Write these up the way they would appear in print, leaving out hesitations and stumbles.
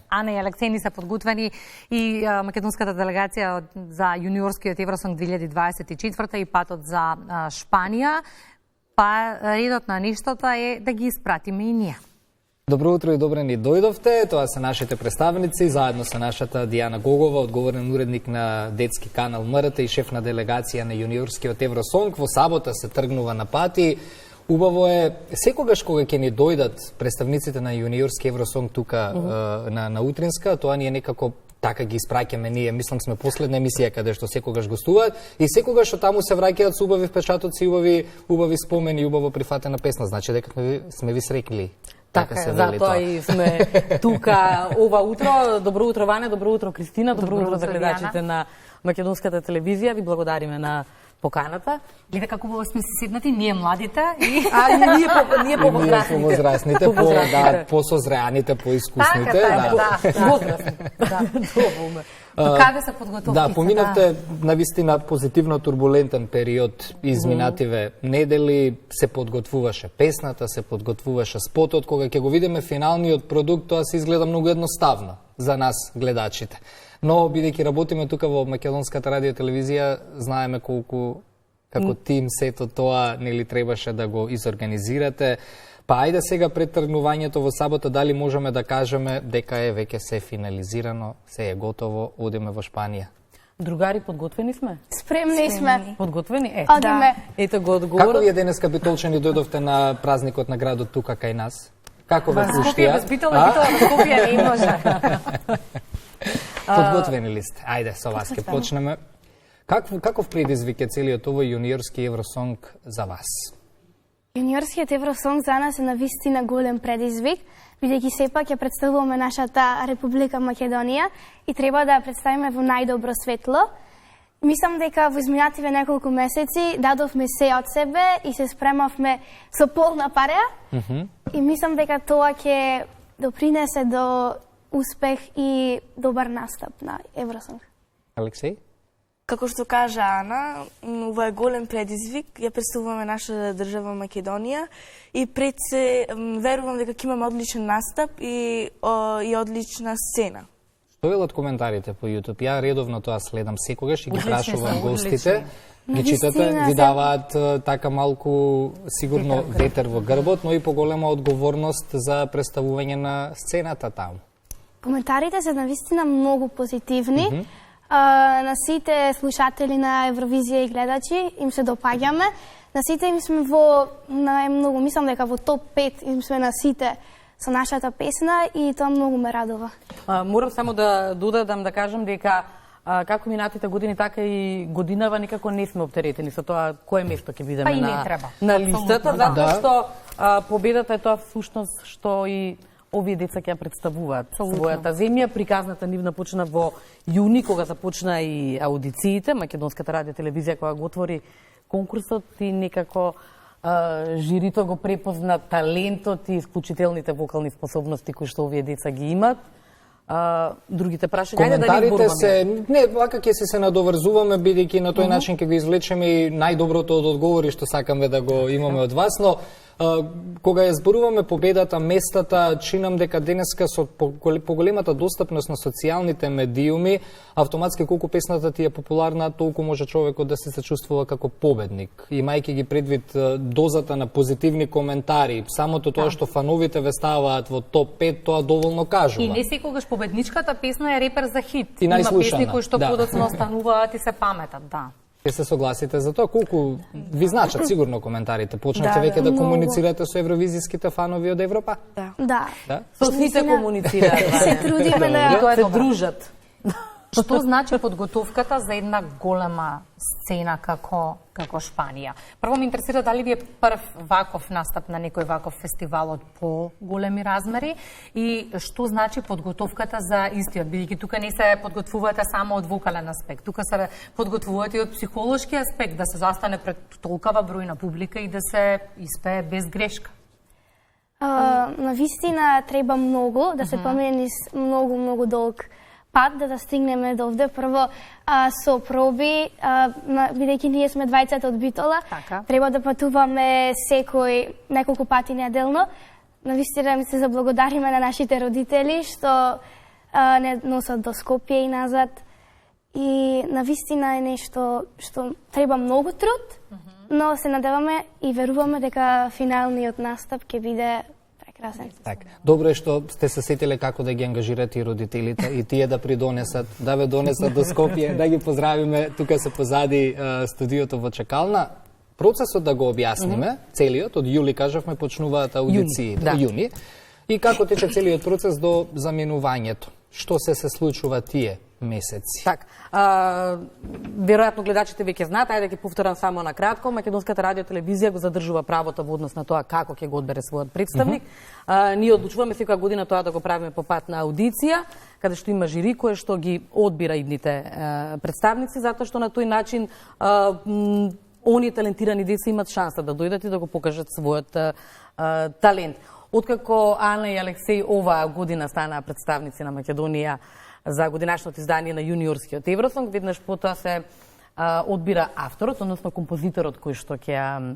Ана и Алексеј ни се подготвени и македонската делегација за јуниорскиот Евросонг 2024 и патот за Шпанија. Па редот на нештата е да ги испратиме и ние. Добро утро и добре ни дојдовте. Тоа се нашите представници, заедно со нашата Дијана Гогова, одговорен уредник на детски канал МРТ и шеф на делегација на јуниорскиот Евросонг. Во сабота се тргнува на пати. Убаво е, секогаш кога ќе ни дојдат представниците на јуниорски Евросонг тука на Утринска, тоа ни е некако така ги испраќаме ние. Мислам сме последна емисија каде што секогаш гостуваат и секогаш од таму се враќаат со убави впечатоци, убави спомени, убаво прифатена песна. Значи дека сме ви срекли. Така е, затоа и сме тука ова утро. Добро утро, Ване, добро утро, Кристина, добро утро за гледачите на македонската телевизија. Ви благодариме на поканата. Гледа како убаво сме се седнати, ние младите и ние повозрастните, посозреаните, поискусните. Возрастни. Каде се подготовките? Да, поминавте навистина позитивно турбулентен период изминативе недели, се подготвуваше песната, се подготвуваше спотот, кога ќе го видиме финалниот продукт, тоа се изгледа многу едноставно за нас гледачите. Но, бидејќи работиме тука во Македонската радио телевизија, знаеме колку како тим сето тоа нели требаше да го изорганизирате. Па ајде сега пред тргнувањето во сабота дали можеме да кажеме дека е веќе се финализирано, се е готово, одиме во Шпанија. Другари, подготвени сме? Спремни сме. Подготвени? Одиме. Ето го одговор. Како вие денеска битолчани дојдовте на празникот на градот тука кај нас? Како ве пуштија? Без битола во Скопје не може. Подготвени ли сте? Ајде, со вас ќе почнеме. Каков предизвик е целиот овој јуниорски Евросонг за вас? Јуниорскиот Евросонг за нас е навистина голем предизвик, бидејќи сепак ја представуваме нашата Република Македонија и треба да ја представиме во најдобро светло. Мислам дека во изминативе неколку месеци дадовме се од себе и се спремавме со полна пареа. И мислам дека тоа ќе допринесе до успех и добар настап на Евросонг. Алексеј? Како што кажа Ана, ова е голем предизвик. Ја представуваме наша држава Македонија и пред се верувам дека ќе имаме одличен настап и одлична сцена. Што велат коментарите по YouTube? Ја редовно тоа следам секогаш и ги прашувам гостите. Ги читате, ви даваат така малку сигурно ветер во грбот, но и поголема одговорност за представување на сцената таму. Коментарите се навистина многу позитивни. На сите слушатели на Евровизија и гледачи им се допаѓаме. На сите им сме во најмногу, мислам дека во топ 5 им сме на сите со нашата песна и тоа многу ме радува. Морам само да додадам да кажам дека како минатите години, така и годинава никако не сме оптеретени со тоа кое место ќе бидеме на листата, затоа што победата е тоа всушност што и овие деца ќе представуваат својата земја. Приказната нивна почна во јуни, кога започна и аудициите, Македонската радио телевизија кога го отвори конкурсот и некако жирито го препозна талентот и исклучителните вокални способности кои што овие деца ги имат. Другите прашања, коментарите се не, вака ќе се надоврзуваме бидејќи на тој начин ќе го извлечеме и најдоброто од одговори што сакаме да го имаме од вас, но кога ја зборуваме победата, местата, чинам дека денеска со поголемата достапност на социјалните медиуми, автоматски колку песната ти е популарна, толку може човекот да се чувствува како победник. Имајќи ги предвид дозата на позитивни коментари, самото тоа што фановите ве ставаат во топ 5, тоа доволно кажува. И не секогаш победничката песна е репер за хит. И има песни кои што подоцна остануваат и се паметат, да. Ќе се согласите за тоа? Колку ви значат сигурно коментарите? Почнавте веќе да комуницирате со евровизиските фанови од Европа? Да. Со сите комуницираат. Се трудиме да се дружат. Што значи подготовката за една голема сцена како Шпанија? Прво ме интересира дали ви е прв ваков настап на некој ваков фестивал од по-големи размери и што значи подготовката за истиот, бидејќи тука не се подготвувате само од вокален аспект, тука се подготвувате и од психолошки аспект, да се застане пред толкова бројна публика и да се испее без грешка. Навистина треба многу, да се помине многу долг пат да стигнеме до овде. Прво со проби, бидејќи ние сме двајцата од Битола, треба да патуваме неколку пати неделно. навистина ми се заблагодариме на нашите родители што не носат до Скопје и назад. И навистина е нешто што треба многу труд, но се надеваме и веруваме дека финалниот настап ќе биде прекрасен. Так, добро е што сте се сетиле како да ги ангажирате и родителите и тие да придонесат, да ве донесат до Скопје, да ги поздравиме. Тука се позади студиото во чекална. Процесот да го објасниме, целиот, од јули кажавме почнуваат аудиции до јуни. И како тече целиот процес до заменувањето? Што се случува тие месеци? Так, веројатно гледачите веќе знаат, ајде ќе повторам само на кратко, Македонската радио телевизија го задржува правото во однос на тоа како ќе го одбере својот представник. Ние одлучуваме секоја година тоа да го правиме по пат на аудиција, каде што има жири кое што ги одбира идните представници, затоа што на тој начин оние талентирани деца имат шанса да дојдат и да го покажат својот талент. Откако Ана и Алексеј оваа година станаа представници на Македонија за годинашното издание на јуниорскиот Евросонг, веднаш потоа се одбира авторот, односно композиторот кој што ќе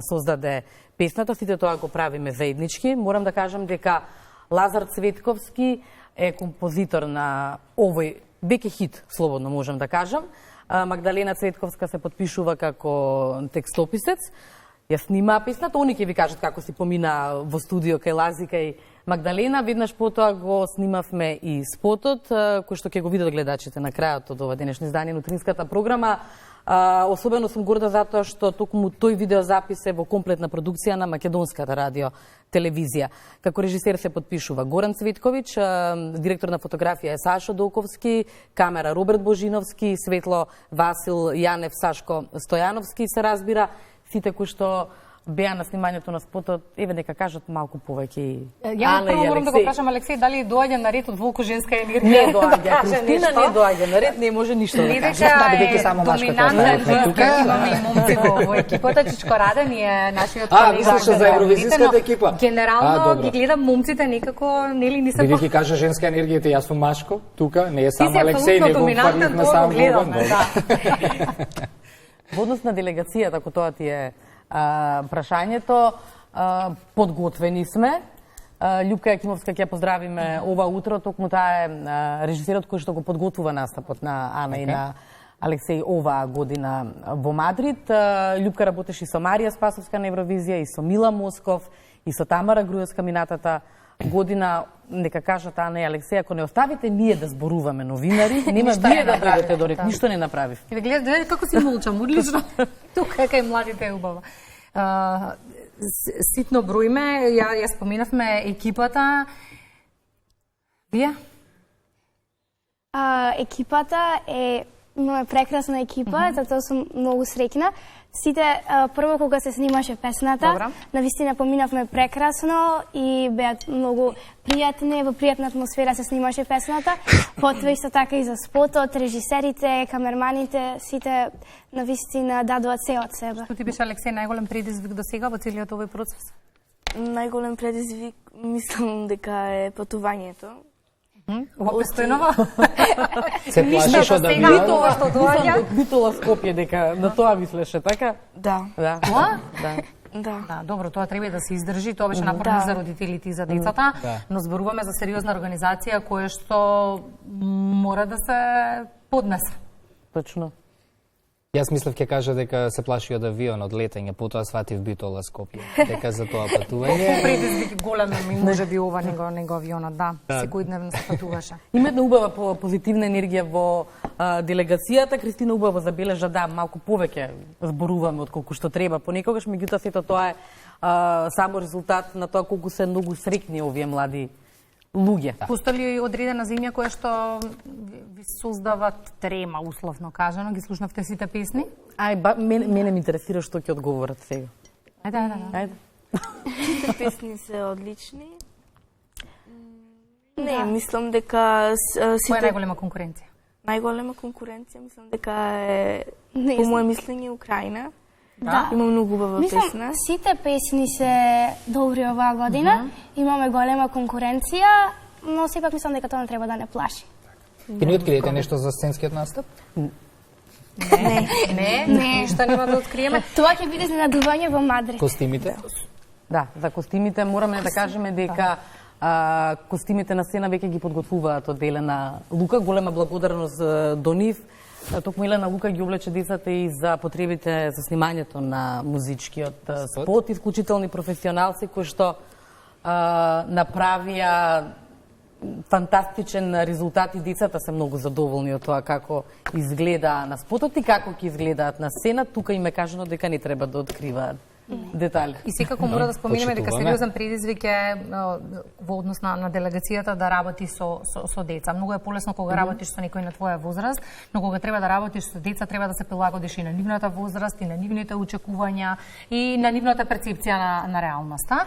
создаде песната. Сите тоа го правиме заеднички. Морам да кажам дека Лазар Цветковски е композитор на овој веќе хит, слободно можам да кажам. Магдалена Цветковска се подпишува како текстописец. Ја снима песната, они ќе ви кажат како си помина во студио кај Лази, кај Магдалена. Веднаш потоа го снимавме и спотот, кој што ќе го видат гледачите на крајот од ова денешно издание на утринската програма. Особено сум горда затоа што токму тој видеозапис е во комплетна продукција на Македонската радио телевизија. Како режисер се подпишува Горан Цветковиќ, директор на фотографија е Сашо Долковски, камера Роберт Божиновски, светло Васил Јанев, Сашко Стојановски се разбира. Сите кои што беа на снимањето на спотот, еве нека кажат малку повеќе и Ана и Алексеј. Прво морам да го прашам Алексеј дали доаѓа на ред од Волко женска енергија. Не доаѓа, Кристина не доаѓа на ред, не може ништо да каже. Бидејќи само доминантен тука имаме и момци во екипата. Чичко Раден е нашиот колега. Мислиш за евровизиската екипа? Генерално ги гледам момците некако, нели не се. Бидејќи кажа женска енергија, јас сум машко, тука не е само Алексеј, него фрливме само гледаме, да. Во однос на делегацијата, ако тоа ти е прашањето, подготвени сме. Љупка Јакимовска ќе поздравиме ова утро, токму таа е режисерот кој што го подготвува настапот на Ана и на Алексеј оваа година во Мадрид. Љупка работеше и со Марија Спасовска на Евровизија, и со Мила Москов, и со Тамара Груевска минатата година. Нека кажат Ана и Алексеј, ако не оставите ние да зборуваме новинари, нема вие да дойдете до ред, ништо не направив. И да гледате како си молчам, одлично. Тука кај младите е убаво. Ситно броиме, ја споминавме екипата. Вие? Екипата е имаме прекрасна екипа, затоа сум многу среќна. Сите прво кога се снимаше песната, навистина поминавме прекрасно и беа многу пријатни, во пријатна атмосфера се снимаше песната. Потоа исто така и за спотот, режисерите, камерманите, сите навистина дадоа се од себе. Што ти беше, Алексеј, најголем предизвик до сега во целиот овој процес? Најголем предизвик мислам дека е патувањето. Постојново? Се плашиш од авион? Што доаѓа? Битола Скопје дека на тоа мислеше, така? Да. Да. Да, добро, тоа треба да се издржи, тоа беше напорно за родителите и за децата, но зборуваме за сериозна организација која што мора да се поднесе. Точно. Јас мислев ќе кажа дека се плаши од авион, од летање, потоа сватив Битола Скопје, дека за тоа патување. Предизвик голем ми може би ова него авионот, да, секојдневно се патуваше. Има една убава позитивна енергија во делегацијата. Кристина убаво забележа, да, малку повеќе зборуваме од колку што треба понекогаш, меѓутоа сето тоа е само резултат на тоа колку се многу среќни овие млади луѓе. Постои ли одредена земја која што ви создават трема, условно кажано? Ги слушнавте сите песни? Мене ме интересира што ќе одговорат сега. Ајде. Сите песни се одлични. Не, мислам дека Која е најголема конкуренција? Најголема конкуренција мислам дека е по моје мислење Украина. Да. Има многу убава песна. Сите песни се добри оваа година. Имаме голема конкуренција, но сепак мислам дека тоа не треба да не плаши. Ќе ни откриете нешто за сценскиот настап? Не, ништо нема да откриеме. Тоа ќе биде изненадување во Мадрид. Костимите? Да, за костимите мораме да кажеме дека костимите на сцена веќе ги подготвуваат од Елена Лука. Голема благодарност до нив. Токму Елена Лука ги облече децата и за потребите за снимањето на музичкиот спот. Исклучителни професионалци кои што направија фантастичен резултат и децата се многу задоволни од тоа како изгледа на спотот и како ќе изгледаат на сцена. Тука им е кажано дека не треба да откриваат детали. И секако мора да споминеме дека сериозен предизвик е во однос на делегацијата да работи со деца. Многу е полесно кога работиш со некој на твоја возраст, но кога треба да работиш со деца, треба да се прилагодиш и на нивната возраст, и на нивните очекувања, и на нивната перцепција на реалноста.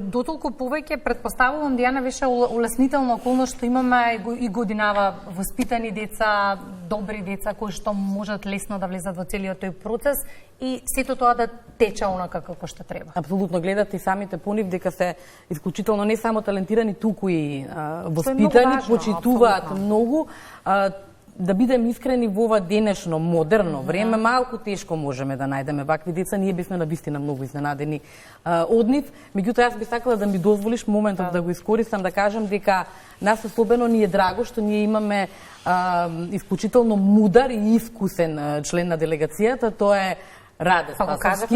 Дотолку повеќе претпоставувам, Дијана, беше улеснителна околност што имаме и годинава воспитани деца, добри деца кои што можат лесно да влезат во целиот тој процес и сето тоа да тече онака како што треба. Апсолутно, гледате и самите по нив дека се исклучително не само талентирани, туку и воспитани, почитуваат многу. Да бидем искрени, во ова денешно модерно време малку тешко можеме да најдеме вакви деца. Ние бевме навистина многу изненадени од нив. Меѓутоа, јас би сакала да ми дозволиш моментот да го искористам да кажам дека нас особено ни е драго што ние имаме исклучително мудар и искусен член на делегацијата. Тоа е Раде Спасовски.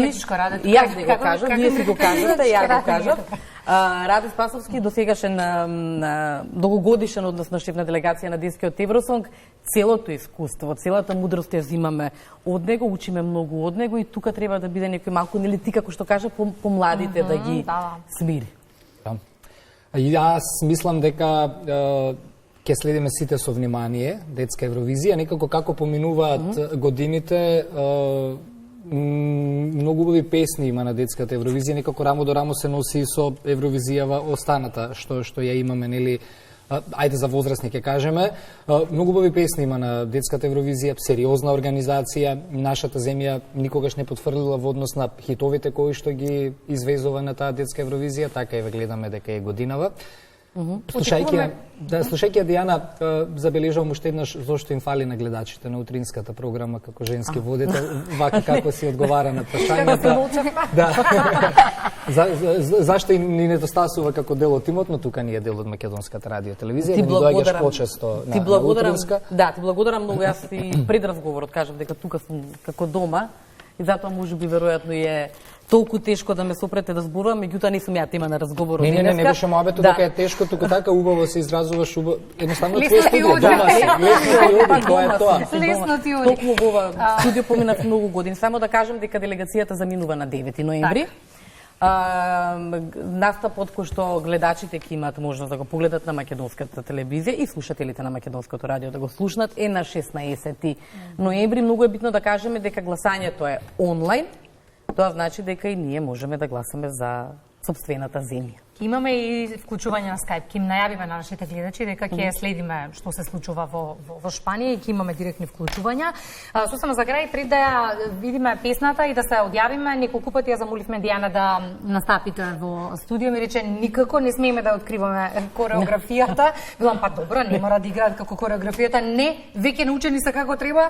Јас да го кажам, вие си го кажете, ја го кажам. Раде Спасовски, досегашен долгогодишен односно шеф на делегација на детскиот Евросонг, целото искуство, целата мудрост ја взимаме од него, учиме многу од него и тука треба да биде некој малку, нели ти како што кажа, помладите да ги смири. Јас мислам дека ќе следиме сите со внимание детска Евровизија, некако како поминуваат годините, многу убави песни има на детската Евровизија, некако рамо до рамо се носи со Евровизијава останата што ја имаме, нели, ајде за возрастни ќе кажеме. Многу убави песни има на детската Евровизија, сериозна организација. Нашата земја никогаш не потврдила во однос на хитовите кои што ги извезува на таа детска Евровизија, така и ве гледаме дека е годинава. Слушајќи Дијана, забележувам уште еднаш зошто им фали на гледачите на утринската програма како женски водител, вака како си одговара на прашањата. Зашто ни недостасува како дел од тимот, но тука ни е дел од Македонската радио телевизија, да ни доаѓаш почесто на утринска. Да, ти благодарам многу, јас и пред разговорот кажав дека тука сум како дома и затоа можеби веројатно е толку тешко да ме сопрете да зборувам, меѓутоа не сум ја тема на разговорот. Не беше мојабето дека е тешко, туку така убаво се изразуваш, едноставно твоја студија, дома си, лесно ти оди, тоа е тоа. Лесно ти оди. Толку во ова студио поминав многу години. Само да кажам дека делегацијата заминува на 9 ноември. Настапот кој што гледачите ќе имаат можност да го погледат на македонската телевизија и слушателите на македонското радио да го слушнат е на 16 ноември. Многу е битно да кажеме дека гласањето е онлайн. Тоа значи дека и ние можеме да гласаме за сопствената земја. Имаме и вклучување на Skype. Ќе им најавиме на нашите гледачи дека ќе следиме што се случува во Шпанија и ќе имаме директни вклучувања. Сосема за крај, пред да ја видиме песната и да се одјавиме, неколку пати ја замоливме Дијана да настапите во студио. Ми рече, никако не смееме да откриваме кореографијата. Билам, па добро, не мора да играат како кореографијата. Не, веќе научени се како треба,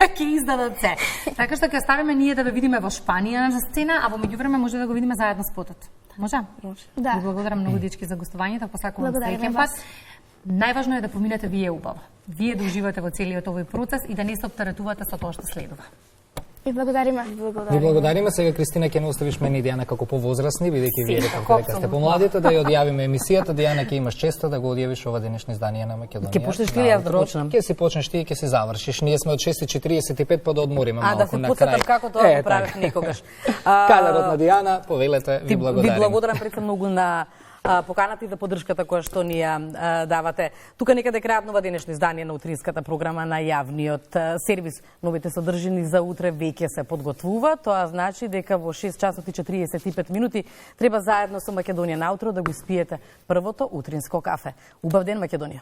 ќе издадат се. Така што ќе оставиме ние да ве видиме во Шпанија на сцена, а во меѓувреме може да го видиме заедно спотот. Може? Може. Да. Ви благодарам многу, дечки, за гостувањето. Посакувам среќен пат. Најважно е да поминете вие убаво. Вие да уживате во целиот овој процес и да не се оптеретувате со тоа што следува. И благодариме. Ви благодариме. Сега, Кристина, ќе не оставиш мене и Дијана како повозрастни, бидејќи вие дека сте помладите, да ја одјавиме емисијата. Дијана, ќе имаш честа да го одјавиш ова денешно издание на Македонија. Ќе почнеш ти јас да почнам? Ќе си почнеш ти и ќе си завршиш. Ние сме од 6:45 па да одмориме малку на крај. Да се потсетам како тоа го правев некогаш. Кадарот на Дијана, повелете, ви благодарам. Ви благодарам пред се многу на поканата и за поддршката која што ни ја давате. Тука некаде крајот нова денешно издание на утринската програма на јавниот сервис. Новите содржини за утре веќе се подготвува. Тоа значи дека во 6 часот и 45 минути треба заедно со Македонија наутро да го испиете првото утринско кафе. Убав ден, Македонија!